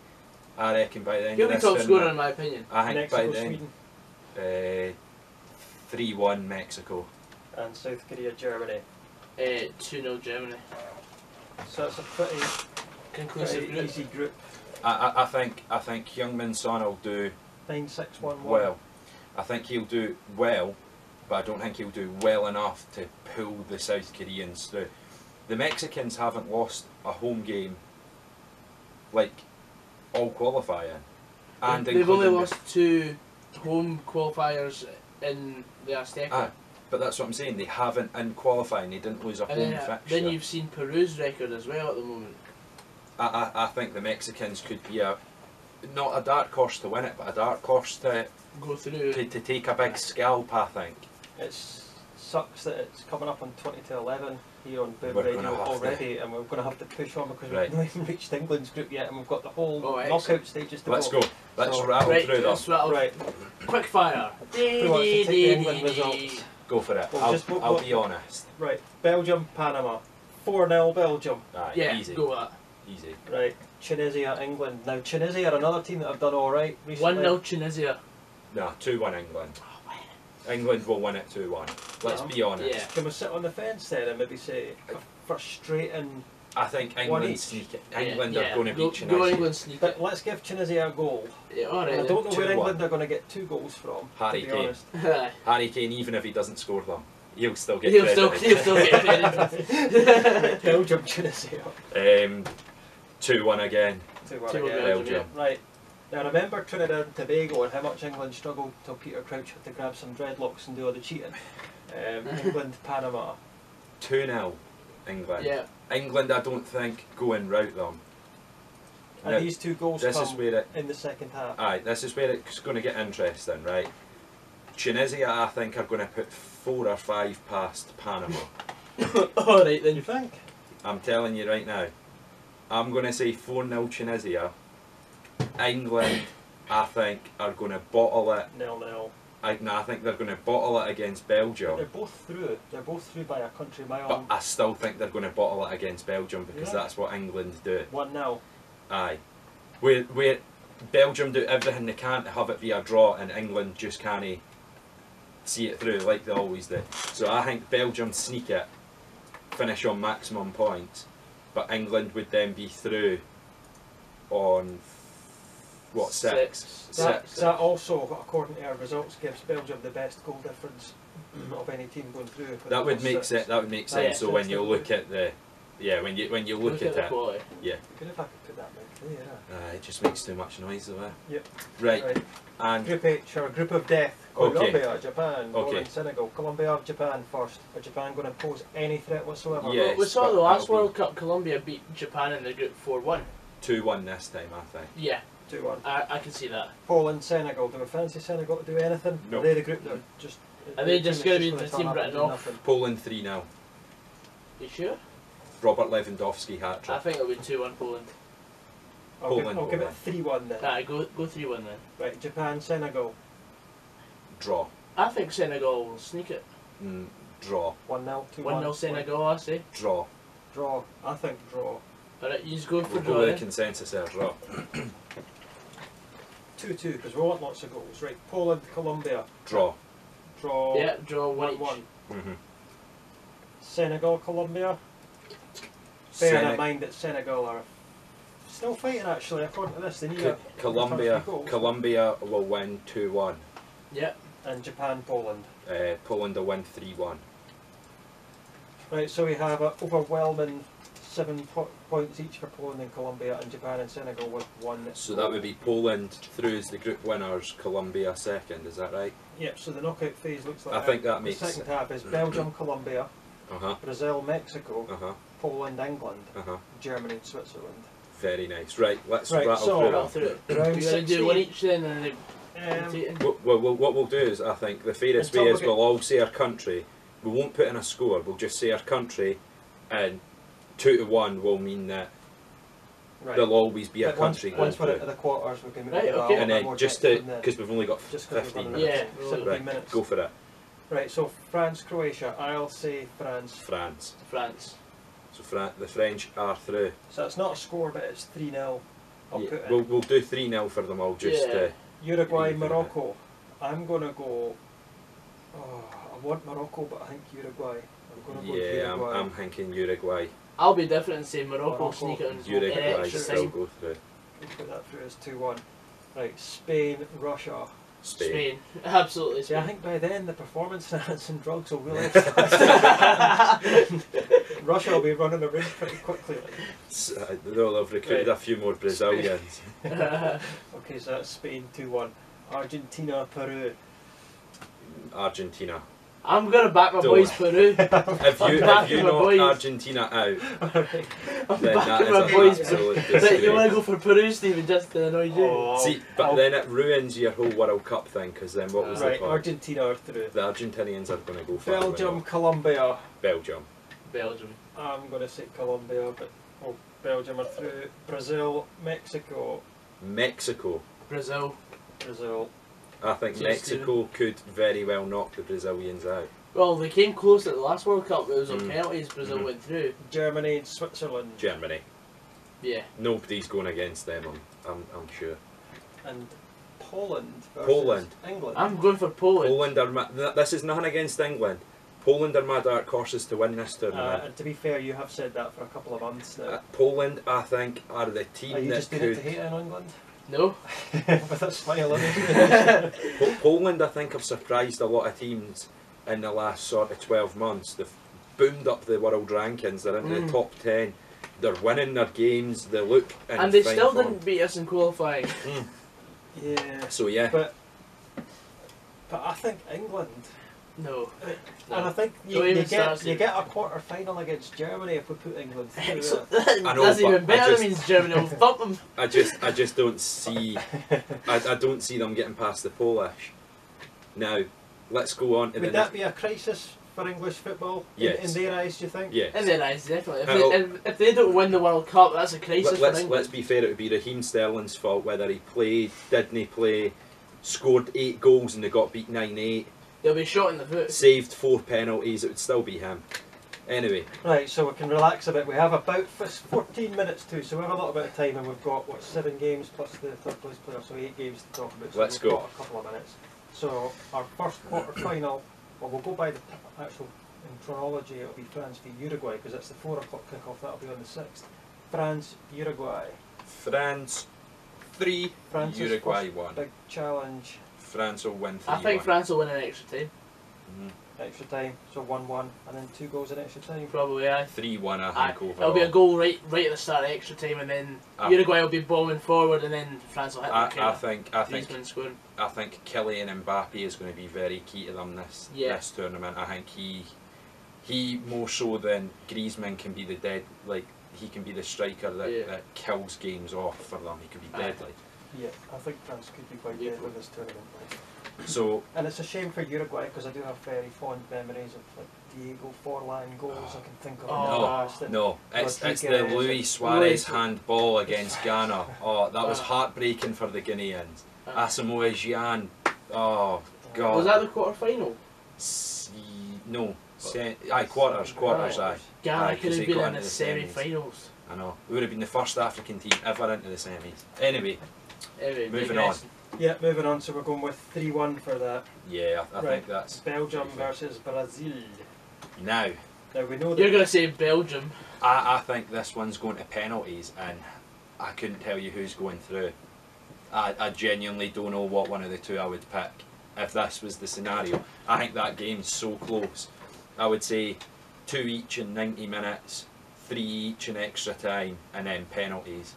I reckon by the end He'll of be this top scorer tournament. in my opinion. I think by Mexico, then Sweden, 3-1 Mexico. and South Korea, Germany. 2-0 Germany. So it's a pretty Conclusive group. easy group. I think Heung-min Son will do 9-6-1-1. well. I think he'll do well, but I don't think he'll do well enough to pull the South Koreans through. The Mexicans haven't lost a home game like all qualifying, and They've only including the- lost 2 home qualifiers in the Azteca. Aye, but that's what I'm saying. They haven't in qualifying. They didn't lose a home And fixture. then you've seen Peru's record as well at the moment. I think the Mexicans could be not a dark horse to win it, but a dark horse to Go through. take a big scalp. I think. It sucks that it's coming up on 20 to 11 here on Boom We're Radio gonna have already, and we're going to have to push on because Right. we've not even reached England's group yet, and we've got the whole Oh, knockout excellent. stages to Let's go. go. Let's So- rattle Right, through them. let's rattle. Right, Quick fire. Who wants to take the England results? Go for it. Well, I'll be honest. Right, Belgium, Panama. 4-0 Belgium. Aye, Yeah, easy. go with that. Easy. Right, Tunisia, England. Now, Tunisia are another team that have done alright recently. 1-0 Tunisia. Nah, 2-1 England. Oh, man. England will win it 2-1. Let's be honest. Yeah. Can we sit on the fence then and maybe say a frustrating... I think One England each. sneak it. Yeah, England yeah. are going to Go, beat go Tunisia. England sneak But it. let's give Tunisia a goal. Yeah, And I alright. don't know where 2-1. England are going to get 2 goals from, Harry to be Kane. honest. then. Harry Kane, even if he doesn't score them, he'll still get He'll still credit. get credit. Right, Belgium, Tunisia. 2-1 again. 2-1 2-1 again. Belgium. Right. Now remember Trinidad and Tobago and how much England struggled till Peter Crouch had to grab some dreadlocks and do all the cheating. England, Panama. 2-0 England. Yeah. England, I don't think go and rout them. And Now, these 2 goals this is come where it. in the second half. Aye, this is where it's going to get interesting, right? Tunisia, I think, are going to put 4 or 5 past Panama. Alright You then. think? I'm telling you right now. I'm going to say 4-0 Tunisia. England, I think, are going to bottle it. 0-0. I think they're going to bottle it against Belgium. They're both through. They're both through by a country But mile. I still think they're going to bottle it against Belgium because Yeah. that's what England do. 1-0. Aye. Where Belgium do everything they can to have it be a draw and England just can't see it through like they always do. So I think Belgium sneak it, finish on maximum points, but England would then be through on what, six? That also, according to our results, gives Belgium the best goal difference of any team going through. with That would those make six. sense. That would make Oh, yeah, sense. So when you look at the, when you look at the it, quality. yeah, Good if I could put that back there. it just makes too much noise, though. Yep. Right. And Group H, or Group of Death. Okay. Colombia, Japan, Okay. Poland, Senegal. Colombia, Japan first. Are Japan going to pose any threat whatsoever? Yeah. Well, we saw but the last that'll be- World Cup, Colombia beat Japan in the group 4-1. 2-1 this time, I think. Yeah, 2-1. I can see that. Poland, Senegal. Do we fancy Senegal to do anything? No. Are they the group that are just... Are they the just team gonna that's be the turn team up and written do off? nothing? Poland 3-0. You sure? Robert Lewandowski hat I trick. think it'll be 2-1 Poland. Poland I'll give will it 3-1 then. Alright, go 3-1 then. Right, Japan, Senegal. Draw. I think Senegal will sneak it. Draw. 1-0, 2-1. 1-0 Senegal, I say. Draw. Draw. I think draw. Alright, you just go for We'll go draw with the then. consensus there. Draw. 2-2, because we want lots of goals. Right, Poland, Colombia. Draw. Draw. Yeah, draw 1-1. 1-1. Mm-hmm. Senegal, Colombia. Bearing in mind that Senegal are still fighting actually, according to this. They need a Colombia. few goals. Colombia will win 2-1. Yeah. And Japan, Poland. Poland will win 3-1. Right, so we have an overwhelming 7 points each for Poland and Colombia, and Japan and Senegal with 1. So that would be Poland through as the group winners, Colombia second. Is that right? Yep. So the knockout phase looks like I think that makes. the second half is Belgium, Colombia, Uh-huh. Brazil, Mexico, Uh-huh. Poland, England, Uh-huh. Germany, and Switzerland. Very nice. Right. Let's Right, rattle so- through Roll them. through it. Round We're going to do one 16. each then and then rotating. What we'll do is, I think, the fairest Until way we is get- we'll all say our country. We won't put in a score. We'll just say our country, and 2-1 will mean that Right. there'll always be a But once, country going once we're through. into the quarters, we can Right, do a okay. little And bit then more just depth to, from there. because we've only got Just 'cause we've 15 run minutes. out of Yeah, 17 Right, minutes. go for it. Right, so France, Croatia. I'll say France. France. France. So the French are through. So it's not a score, but it's 3-0. I'll Yeah, put it. we'll do 3-0 for them all, just Yeah. Uruguay, even it. Morocco. I'm gonna go. Oh, I want Morocco, but I think Uruguay. I'm gonna go with yeah, Uruguay. I'm thinking Uruguay. I'll be different and say Morocco Morocco. sneak it and Uruguay extra still time. go through. We'll put that through as 2-1. Right, Spain, Russia. Spain. Spain. Absolutely See, I Spain. think by then the performance enhancing drugs will really have Russia will be running around pretty quickly. Like. They'll have recruited Right. a few more Brazilians. Okay, so that's Spain 2-1. Argentina, Peru. Argentina. I'm going to back my Don't. boys Peru. If you backing my knock boys. Argentina out, I'm then that backing is my an boys absolute Peru. But you disgrace. want to go for Peru, Stephen, just to annoy you? Oh, See, but I'll- then it ruins your whole World Cup thing, because then what was the Right, point? Argentina are through. The Argentinians are going to go for Belgium, Colombia. Belgium. Belgium. I'm going to say Colombia, but Belgium are through. Brazil, Mexico. Mexico. Brazil. Brazil. I think Cheers, Mexico could very well knock the Brazilians out. Well, they came close at the last World Cup, but it was on Mm. penalties. Brazil Mhm. went through. Germany, Switzerland. Germany. Yeah. Nobody's going against them, I'm sure. And Poland versus Poland. England. I'm going for Poland. Poland are this is nothing against England. Poland are my dark horses to win this tournament. And to be fair, you have said that for a couple of months now. Poland, I think, are the team Are you that just doing it could. to hate on England? No. With a smile on his face. Poland, I think, have surprised a lot of teams in the last sort of 12 months. They've boomed up the world rankings. They're into the top 10. They're winning their games. They look in And they fine still form. didn't beat us in qualifying. Yeah. So yeah, But I think England. No. And I think Don't even start you get a quarter final against Germany if we put England through. Excellent. I know, That's but even better. I just- That means Germany will thump them. I just don't see. I don't see them getting past the Polish. Now, let's go on to Would the that next. be a crisis for English football Yes. in their eyes, do you think? Yes. In their eyes, definitely. If Hello. if they don't win the World Cup, that's a crisis for Let's England. be fair. It would be Raheem Sterling's fault whether he played, didn't he play, scored 8 goals and they got beat 9-8, They'll be shot in the foot. saved 4 penalties. It would still be him. Anyway, Right, so we can relax a bit. We have about 14 minutes to, so we have a little bit of time, and we've got, what, 7 games plus the third place player, so 8 games to talk about. So Let's we've go. got a couple of minutes. So our first quarter final, well, we'll go by the actual in chronology, it'll be France v Uruguay because it's the 4 o'clock kickoff. That'll be on the 6th. France, Uruguay. France 3, France's Uruguay first 1. big challenge. France will win 3-1. I think France will win in extra time. Extra time, so 1-1, and then 2 goals in extra time. Probably, aye. 3-1, I Aye. think, overall. It'll be a goal right at the start of extra time, and then Uruguay will be bombing forward, and then France will hit the I think Griezmann scoring. I think Kylian Mbappe is going to be very key to them this tournament. I think he more so than Griezmann can be he can be the striker that kills games off for them. He could be deadly. Yeah, I think France could be quite deadly this tournament. So, and it's a shame for Uruguay because I do have very fond memories of like Diego Forlan goals I can think of in the past. No, it's the Luis Suarez handball against Ghana. Oh, that was heartbreaking for the Guineans. Asamoah Gyan. Oh God. Was that the quarter final? No. Quarters. Aye. Ghana could have been in the semi-finals. I know. We would have been the first African team ever into the semis. Anyway, moving on. Yeah, moving on. So we're going with 3-1 for that. Yeah, I think that's Belgium versus Brazil. Now we know that you're going to say Belgium. I think this one's going to penalties, and I couldn't tell you who's going through. I genuinely don't know what one of the two I would pick if this was the scenario. I think that game's so close. I would say 2 each in 90 minutes, 3 each in extra time, and then penalties.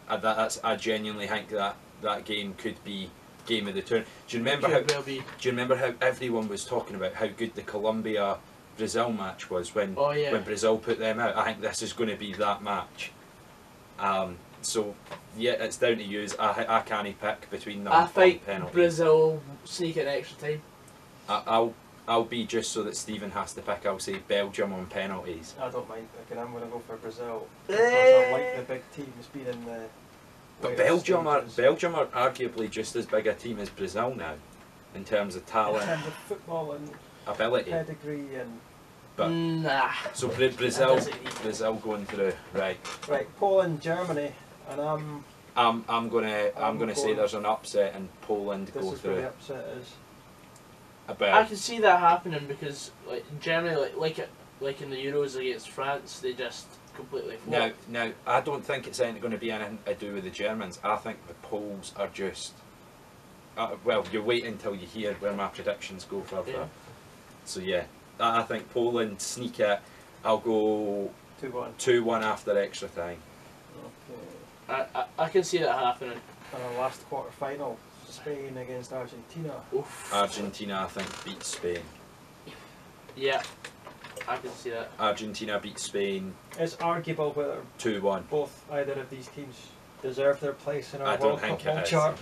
I genuinely think that game could be game of the tournament. Do you remember how everyone was talking about how good the Colombia-Brazil match was when Brazil put them out? I think this is going to be that match. So yeah, it's down to you. I can't pick between them. I think penalties. Brazil sneak in extra time. I'll be just so that Stephen has to pick. I'll say Belgium on penalties. I don't mind picking. I'm going to go for Brazil because I like the big teams being in the. But Belgium are arguably just as big a team as Brazil now, in terms of talent, in terms of football and ability, pedigree and. But nah. So Brazil going through, right? Right, Poland, Germany, and I'm gonna say there's an upset and Poland go this is through. where the upset is. I can see that happening because like Germany, like in the Euros against France, they just completely flop. Now I don't think it's going to be anything to do with the Germans. I think the Poles are just. Well, you wait until you hear where my predictions go further. Yeah. So yeah, I think Poland sneak it. I'll go 2-1. 2-1 after extra time. Okay. I can see that happening. And our last quarter final, Spain against Argentina. Oof. Argentina, I think, beats Spain. Yeah, I can see that. Argentina beats Spain. It's arguable whether 2-1. either of these teams deserve their place in our I don't World think Cup it is. chart.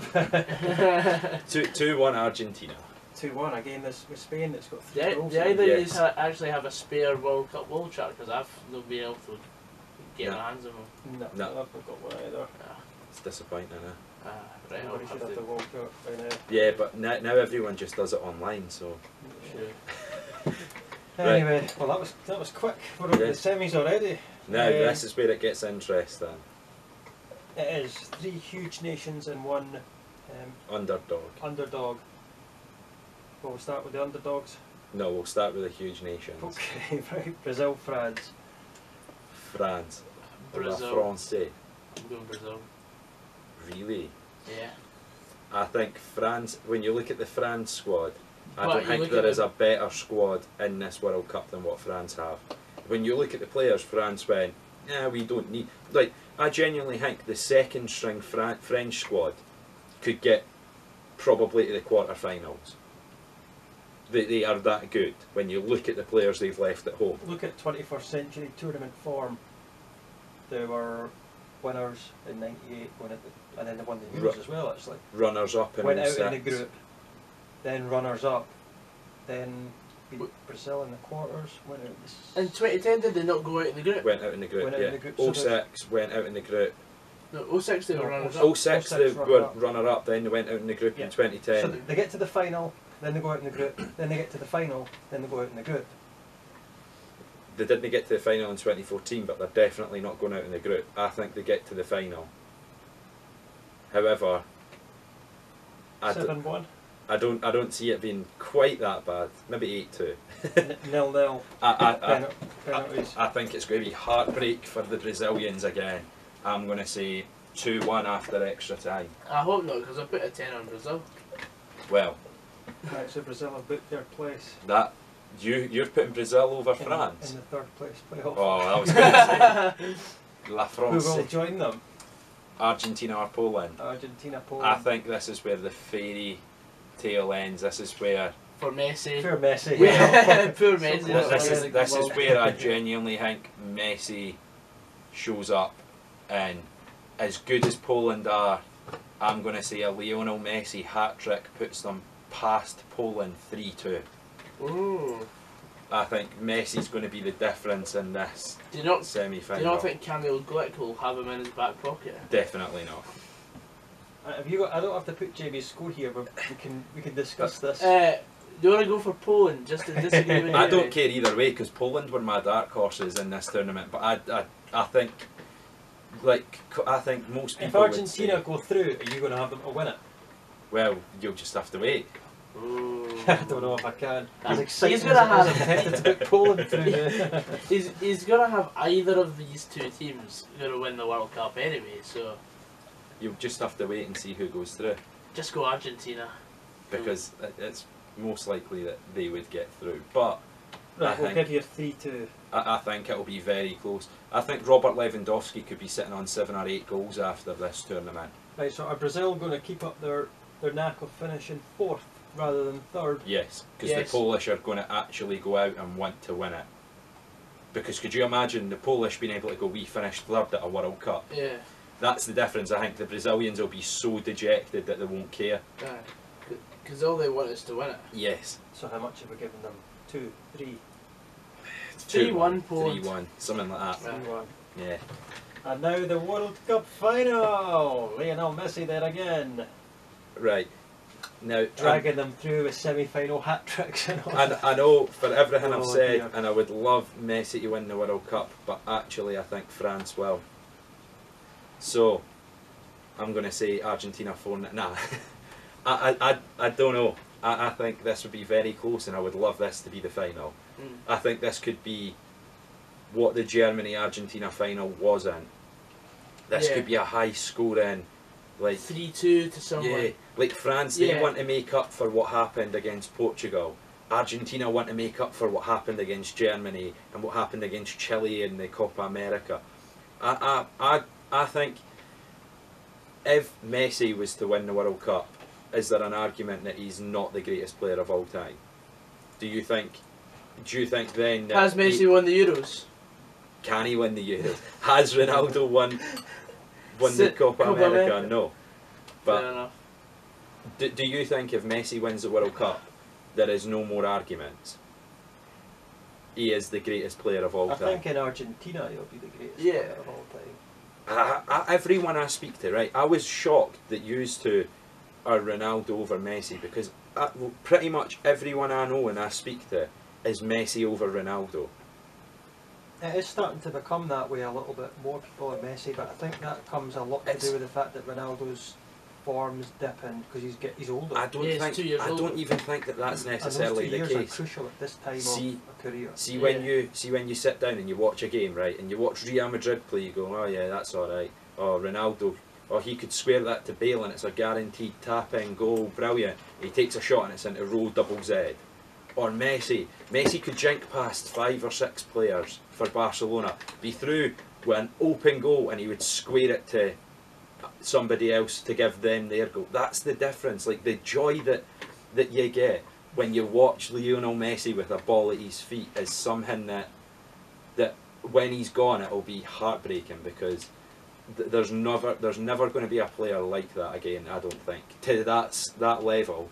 2-1 Argentina. 2-1 again. This with Spain, it's got 3 Do goals. either of Yes. these actually have a spare World Cup world chart? Because I've not been able to get my hands on one. No, I've not got one either. It's disappointing, isn't it? Right, Everybody should have the World Cup by now. Yeah, but now everyone just does it online, so. Sure. Anyway, well that was quick. We're over the semis already. Now this is where it gets interesting. It is 3 huge nations and 1 Underdog. underdog. Well, we'll start with the underdogs. No, we'll start with the huge nations. Okay, right. Brazil, France. France. Brazil. La France. I'm going Brazil. Really? Yeah. I think France, when you look at the France squad, I But don't you think look there at is a better squad in this World Cup than what France have. When you look at the players France went, we don't need... Like, I genuinely think the second string French squad could get probably to the quarter-finals. They are that good when you look at the players they've left at home. Look at 21st century tournament form. They were winners in '98, and then they won the Euros as well. Actually, runners up in went out 06. in the group, then runners up, then beat Brazil in the quarters. Went out In 2010, did they not go out in the group? Went out in the group. Went out in the group, so 06 went out in the group. No, 06 they were runners up. 06 they were runner up. Then they went out in the group in 2010. So they get to the final, then they go out in the group, then they get to the final, then they go out in the group. They didn't get to the final in 2014, but they're definitely not going out in the group. I think they get to the final. However, 7-1. I don't see it being quite that bad. Maybe 8-2. 0-0. Penalties. I think it's going to be heartbreak for the Brazilians again. I'm going to say 2-1 after extra time. I hope not, because I put a 10 on Brazil. Well, Right, so Brazil have booked their place that you're putting Brazil over France. in the third place playoff. Oh, I was going to say La Who will France, join them? Argentina or Poland. Argentina, Poland. I think this is where the fairy tale ends. This is where For Messi. Poor Messi. Poor Messi. this is where I genuinely think Messi shows up, and as good as Poland are, I'm going to say a Lionel Messi hat trick puts them past Poland 3-2. Ooh. I think Messi's going to be the difference in this Do you not semi-final. Do you not think Kamil Glick will have him in his back pocket? Definitely not. Have you got? I don't have to put JB's score here, but we can discuss this. Do you want to go for Poland just to disagree with you? I don't care either way, because Poland were my dark horses in this tournament. But I think, like, I think most people If Argentina would say, go through, are you going to have them to win it? well, you'll just have to wait. Ooh. I don't know if I can. As He's exciting gonna as have- it is, I'm tempted to put Poland through. He's gonna have either of these two teams gonna win the World Cup anyway, so You'll just have to wait and see who goes through, just go Argentina. because it's most likely that they would get through. But Right, we'll think- give you a 3-2. I think it'll be very close. I think Robert Lewandowski could be sitting on 7 or 8 goals after this tournament. Right, so are Brazil going to keep up their knack of finishing fourth rather than third? Yes, because Yes. the Polish are going to actually go out and want to win it. Because could you imagine the Polish being able to go, we finished third at a World Cup? Yeah. That's the difference. I think the Brazilians will be so dejected that they won't care. Because all they want is to win it. Yes. So how much have we given them? 2, 3, 3-1 Poland. 3-1, something like that. 3-1. Yeah. And now the World Cup final! Lionel Messi there again, Right. Now, dragging them through with semi-final hat tricks and all. and I know for everything I've Oh, said, dear. and I would love Messi to win the World Cup, but actually I think France will. So, I'm going to say Argentina 4-0. Nah, I don't know. I think this would be very close, and I would love this to be the final. Mm. I think this could be what the Germany-Argentina final wasn't. This Yeah. could be a high-scoring, like 3-2 to someone. yeah, like France. They Yeah. want to make up for what happened against Portugal. Argentina want to make up for what happened against Germany and what happened against Chile in the Copa America. I think if Messi was to win the World Cup, is there an argument that he's not the greatest player of all time? Do you think then that Has Messi won the Euros? can he win the Euros? Has Ronaldo won the Sit- Copa Copa America? America. No. Fair But enough. do you think if Messi wins the World Cup, there is no more arguments? He is the greatest player of all I time. think in Argentina he'll be the greatest Yeah. player of all time. Everyone I speak to, right, I was shocked that used to are Ronaldo over Messi, because pretty much everyone I know and I speak to is Messi over Ronaldo. It is starting to become that way a little bit. More people are Messi, but I think that comes a lot to It's- do with the fact that Ronaldo's form's dipping because he's older. I don't Yeah, he's think 2 years I older. don't even think that that's and those necessarily 2 the years case. are crucial at this time See- of a career. See Yeah. when you sit down and you watch a game, right, and you watch Real Madrid play, you go, oh yeah, that's all right. Oh, Ronaldo, oh, he could square that to Bale and it's a guaranteed tap-in goal, brilliant. He takes a shot and it's into row double Z. Or Messi could jink past 5 or 6 players for Barcelona, be through with an open goal, and he would square it to somebody else to give them their goal. That's the difference. Like the joy that you get when you watch Lionel Messi with a ball at his feet is something that when he's gone it'll be heartbreaking, because there's never going to be a player like that again. I don't think to that level.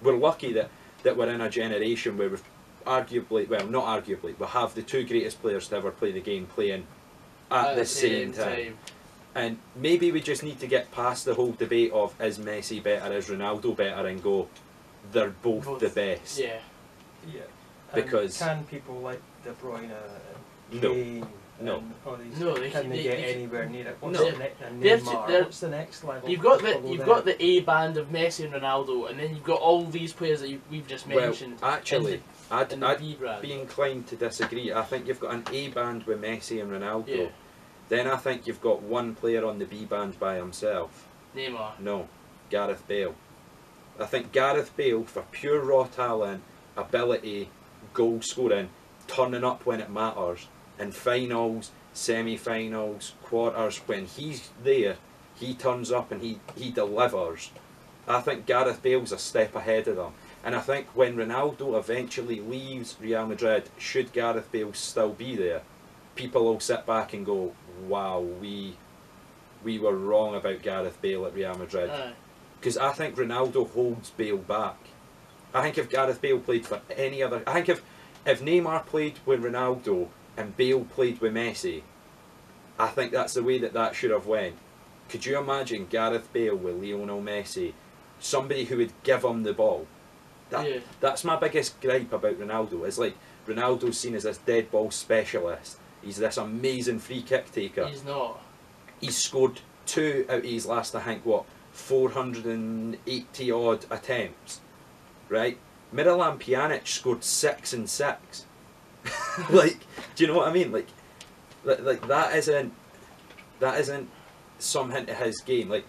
We're lucky that we're in a generation where we've arguably, well, not arguably, we have the 2 greatest players to ever play the game playing at the same time. And maybe we just need to get past the whole debate of is Messi better, is Ronaldo better, and go, they're both the best. Yeah. Yeah. Because- can people like De Bruyne and No. Kane No. And all these, No, they can can- they they- get they- anywhere near it? What's No. the next? They have to- Neymar. they're- What's the next level? You've got below the A band of Messi and Ronaldo, and then you've got all these players that we've just mentioned. Well, actually, in I'd the B brand. be inclined to disagree. I think you've got an A band with Messi and Ronaldo. Yeah. Then I think you've got one player on the B band by himself. Neymar. No, Gareth Bale. I think Gareth Bale, for pure raw talent, ability, goal scoring, turning up when it matters, in finals, semi-finals, quarters, when he's there, he turns up and he delivers. I think Gareth Bale's a step ahead of them. And I think when Ronaldo eventually leaves Real Madrid, should Gareth Bale still be there, people will sit back and go, wow, we were wrong about Gareth Bale at Real Madrid. Because I think Ronaldo holds Bale back. I think if Gareth Bale played for any other... I think if Neymar played with Ronaldo and Bale played with Messi, I think that's the way that should have went. Could you imagine Gareth Bale with Lionel Messi? Somebody who would give him the ball. That's my biggest gripe about Ronaldo. Is like, Ronaldo's seen as this dead ball specialist. He's this amazing free kick taker. He's not. He's scored 2 out of his last, I think, 480 odd attempts, right? Miralem Pjanic scored 6 and 6. Like, do you know what I mean? Like that isn't something to his game. Like,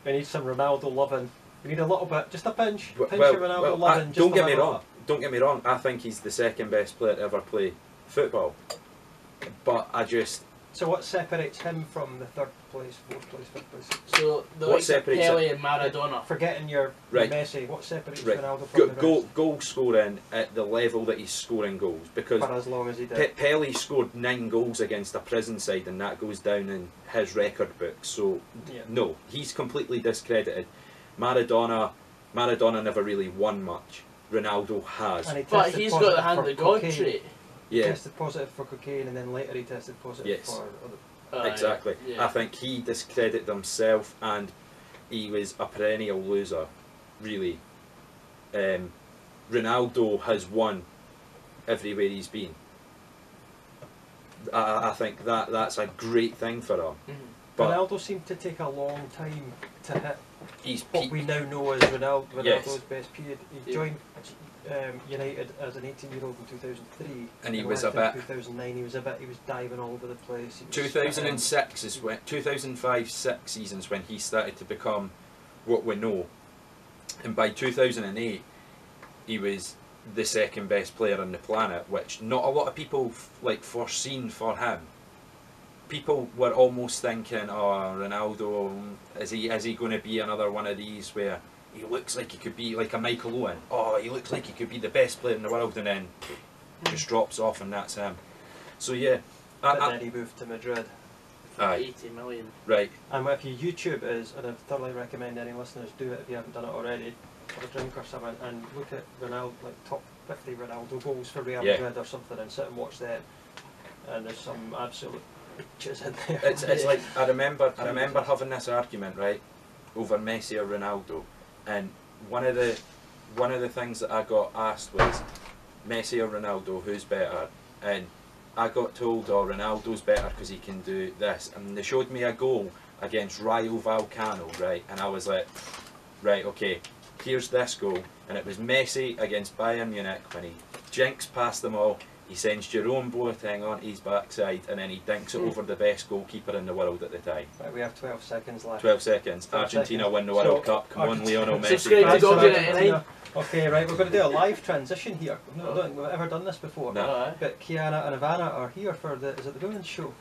We need some Ronaldo loving. We need a little bit, just a pinch of well, Ronaldo loving. don't get me wrong. Don't get me wrong. I think he's the second best player to ever play football. But I just... So what separates him from the third place, fourth place, fifth place? So the What likes of separates Pele and Maradona. Forgetting your Right. Messi, what separates Right. Ronaldo from the rest? Goal scoring at the level that he's scoring goals, because For as long as he did. Pele scored 9 goals against a prison side, and that goes down in his record book. So Yeah. no, he's completely discredited. Maradona never really won much. Ronaldo has. And he But tested he's got the positive hand for of God cocaine. trait. He Yeah, tested positive for cocaine, and then later he tested positive Yes. for other. exactly. Yeah. I think he discredited himself, and he was a perennial loser, really. Ronaldo has won everywhere he's been. I think that's a great thing for him. Mhm. But Ronaldo seemed to take a long time to hit he's what peaked. we now know as Ronaldo's Yes. best period. He Yeah. joined United as an 18-year-old in 2003, And he was left a in bit- 2009. He was diving all over the place. He was 2006 is when 2005-06 seasons when he started to become what we know, and by 2008 he was the second best player on the planet, which not a lot of people foreseen for him. People were almost thinking, oh, Ronaldo, is he going to be another one of these where he looks like he could be like a Michael Owen? Oh, he looks like he could be the best player in the world, and then just drops off, and that's him. So yeah, But then he moved to Madrid. aye, 80 million. right. And if you YouTube is, and I thoroughly recommend any listeners do it if you haven't done it already, have a drink or something, and look at Ronaldo, like top 50 Ronaldo goals for Real Yeah. Madrid or something, and sit and watch them. And there's some absolute bitches in there. It's like I remember having this argument, right, over Messi or Ronaldo, and one of the things that I got asked was Messi or Ronaldo, who's better? And I got told, oh, Ronaldo's better because he can do this, and they showed me a goal against Rayo Vallecano, right, and I was like, right, okay, here's this goal, and it was Messi against Bayern Munich when he jinks past them all. He sends Jerome Boateng on his backside, and then he dinks it over the best goalkeeper in the world at the time. Right, we have 12 seconds left. 12 seconds. 12 Argentina seconds. win the World So, Cup. Come on, Lionel Messi. Subscribe to Right, so Goggs Systaan. Argentina- Okay, right, we're going to do a live transition here. I don't think we've ever done this before. No. Alright. But Kiana and Ivana are here for is it the women's show?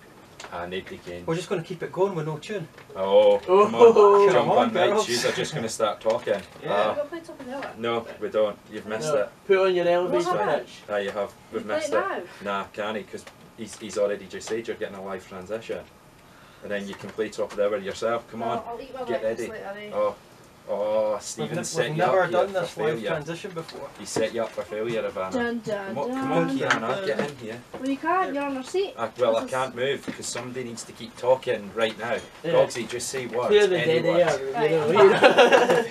Nobody can. We're just going to keep it going with no tune. Oh, come Oh. on. Jump Come on, on, right. girls. Shoes are just going to start talking. Yeah. We've got to play top of the hour. No, we don't. You've missed No, it. Put on your elevator What happened? pitch. Ah, you have. We've You play missed it it. now? Nah, can't he? Because he's already just said you're getting a live transition. And then you can play top of the hour yourself. Come on. I'll eat my Get breakfast ready. later, eh? Oh, Stephen set We've you up never here done for this live failure. transition before. He set you up for failure, Ivana. Dun dun Come on, dun. Kiana, get in here. Well, you can't, you're on your seat. Well, I This is- can't move because somebody needs to keep talking right now. Yeah. Goggsy, just say words. Clear the any dead words. air. Right, You I'm know, back.